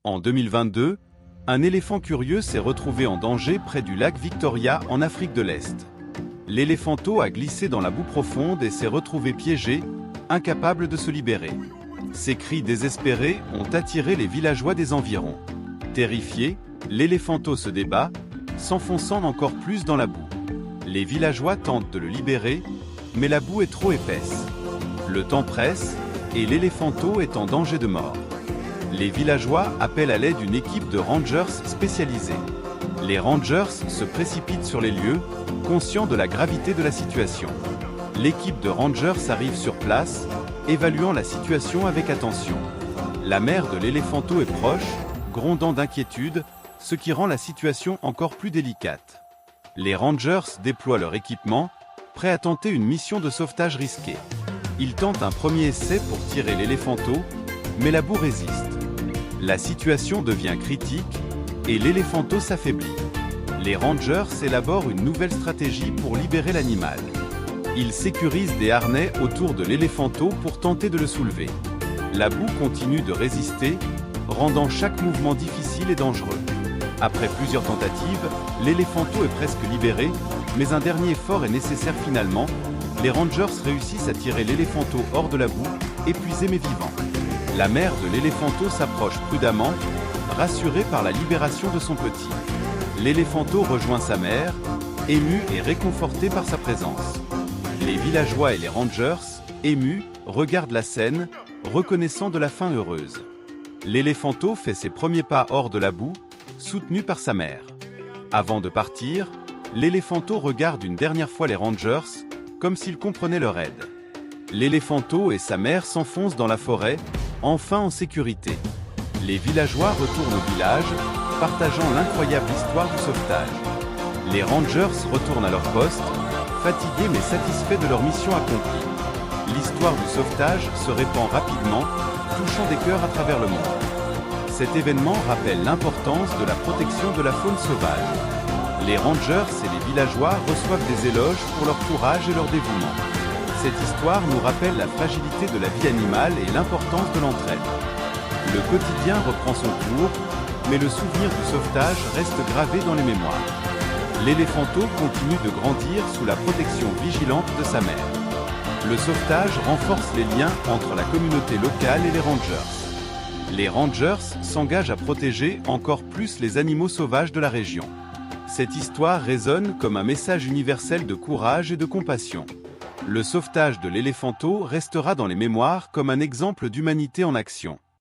En 2022, un éléphant curieux s'est retrouvé en danger près du lac Victoria en Afrique de l'Est. L'éléphanto a glissé dans la boue profonde et s'est retrouvé piégé, incapable de se libérer. Ses cris désespérés ont attiré les villageois des environs. Terrifié, l'éléphanto se débat, s'enfonçant encore plus dans la boue. Les villageois tentent de le libérer, mais la boue est trop épaisse. Le temps presse, et l'éléphanto est en danger de mort. Les villageois appellent à l'aide une équipe de rangers spécialisés. Les rangers se précipitent sur les lieux, conscients de la gravité de la situation. L'équipe de rangers arrive sur place, évaluant la situation avec attention. La mère de l'éléphanto est proche, grondant d'inquiétude, ce qui rend la situation encore plus délicate. Les rangers déploient leur équipement, prêts à tenter une mission de sauvetage risquée. Ils tentent un premier essai pour tirer l'éléphanto, mais la boue résiste. La situation devient critique et l'éléphanto s'affaiblit. Les rangers élaborent une nouvelle stratégie pour libérer l'animal. Ils sécurisent des harnais autour de l'éléphanto pour tenter de le soulever. La boue continue de résister, rendant chaque mouvement difficile et dangereux. Après plusieurs tentatives, l'éléphanto est presque libéré, mais un dernier effort est nécessaire finalement. Les rangers réussissent à tirer l'éléphanto hors de la boue, épuisé mais vivant. La mère de l'éléphanto s'approche prudemment, rassurée par la libération de son petit. L'éléphanto rejoint sa mère, ému et réconforté par sa présence. Les villageois et les rangers, émus, regardent la scène, reconnaissant de la fin heureuse. L'éléphanto fait ses premiers pas hors de la boue, soutenu par sa mère. Avant de partir, l'éléphanto regarde une dernière fois les rangers, comme s'il comprenait leur aide. L'éléphanto et sa mère s'enfoncent dans la forêt, enfin en sécurité. Les villageois retournent au village, partageant l'incroyable histoire du sauvetage. Les rangers retournent à leur poste, fatigués mais satisfaits de leur mission accomplie. L'histoire du sauvetage se répand rapidement, touchant des cœurs à travers le monde. Cet événement rappelle l'importance de la protection de la faune sauvage. Les rangers et les villageois reçoivent des éloges pour leur courage et leur dévouement. Cette histoire nous rappelle la fragilité de la vie animale et l'importance de l'entraide. Le quotidien reprend son cours, mais le souvenir du sauvetage reste gravé dans les mémoires. L'éléphanto continue de grandir sous la protection vigilante de sa mère. Le sauvetage renforce les liens entre la communauté locale et les rangers. Les rangers s'engagent à protéger encore plus les animaux sauvages de la région. Cette histoire résonne comme un message universel de courage et de compassion. Le sauvetage de l'éléphanto restera dans les mémoires comme un exemple d'humanité en action.